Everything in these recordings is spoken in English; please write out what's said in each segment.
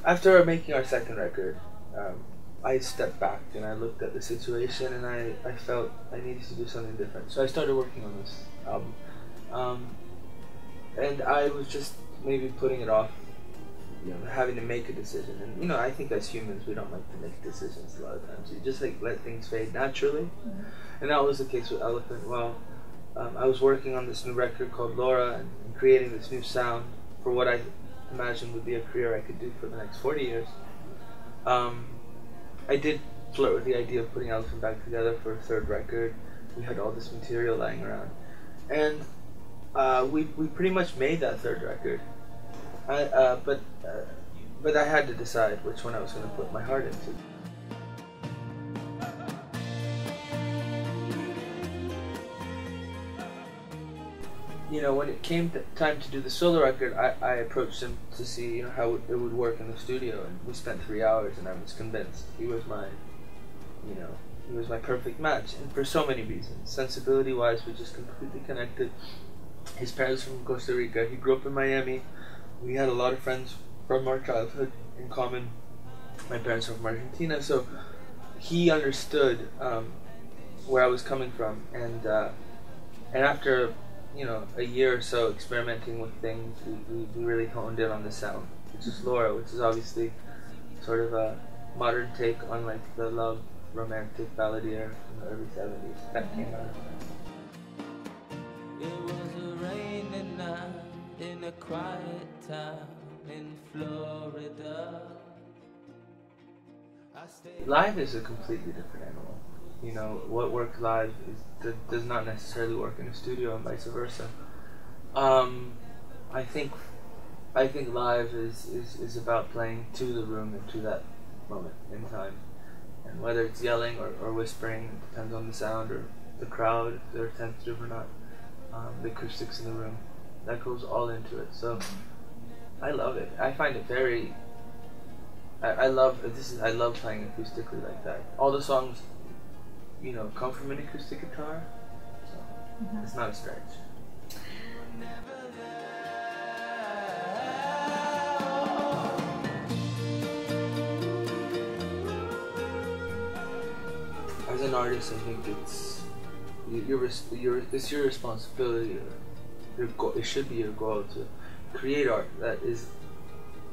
After making our second record, I stepped back and I looked at the situation, and I felt I needed to do something different. So I started working on this album. And I was just maybe putting it off, having to make a decision. And I think as humans we don't like to make decisions a lot of times. You just like let things fade naturally. Mm-hmm. And that was the case with Elefant. Well, I was working on this new record called Laura and creating this new sound for what I imagined would be a career I could do for the next 40 years. I did flirt with the idea of putting Elefant back together for a third record. We had all this material lying around, and we pretty much made that third record. But I had to decide which one I was going to put my heart into. When it came time to do the solo record, I approached him to see how it would work in the studio, and we spent 3 hours, and I was convinced he was my perfect match, and for so many reasons. Sensibility-wise, we just completely connected. His parents from Costa Rica. He grew up in Miami. We had a lot of friends from our childhood in common. My parents are from Argentina, so he understood where I was coming from, and after a year or so experimenting with things, we really honed in on the sound, which is Laura, which is obviously sort of a modern take on like the love romantic balladeer from the early 70s that came out. It was a rainy night in a quiet town in Florida. Live is a completely different animal. What works live does not necessarily work in a studio, and vice versa. I think live is about playing to the room and to that moment in time, and whether it's yelling or whispering, it depends on the sound or the crowd, if they're attentive or not. The acoustics in the room, that goes all into it. So I love it. I find it very. I love playing acoustically like that. All the songs, come from an acoustic guitar, so it's not a stretch. As an artist, I think it's your responsibility. It should be your goal to create art that is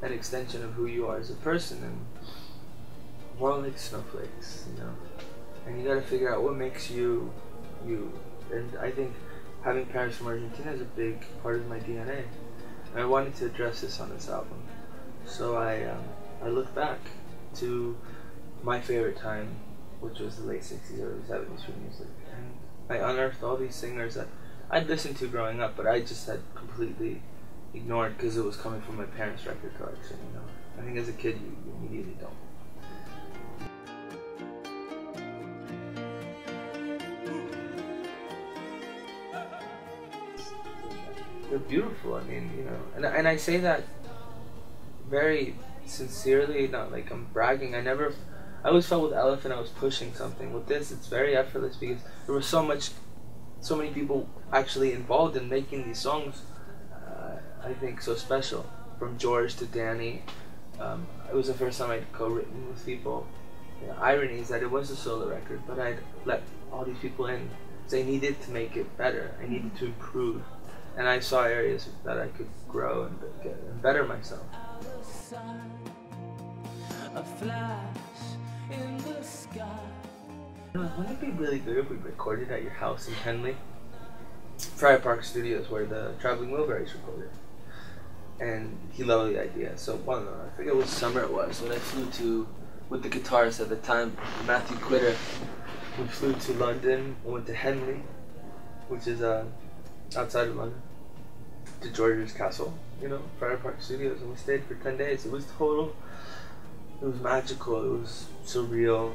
an extension of who you are as a person, and we're all like snowflakes, and you gotta figure out what makes you you. And I think having parents from Argentina is a big part of my DNA, and I wanted to address this on this album. So I look back to my favorite time, which was the late 60s, early 70s for music, and I unearthed all these singers that I'd listened to growing up, but I just had completely ignored because it was coming from my parents' record collection. I think as a kid you immediately don't. They're beautiful. I mean, and I say that very sincerely, not like I'm bragging. I always felt with Elefant I was pushing something. With this, it's very effortless because there was so many people actually involved in making these songs. I think so special, from George to Danny. It was the first time I'd co-written with people. The irony is that it was a solo record, but I'd let all these people in because I needed to make it better. I needed to improve, and I saw areas that I could grow and better myself. A flash in the sky. Wouldn't it be really good if we recorded at your house in Henley? Friar Park Studios, where the Traveling Wilburys recorded. And he loved the idea. So, I forget what summer it was, when I flew to, with the guitarist at the time, Matthew Quitter. We flew to London and went to Henley, which is outside of London, to George's Castle, Friar Park Studios, and we stayed for 10 days. It was magical, it was surreal.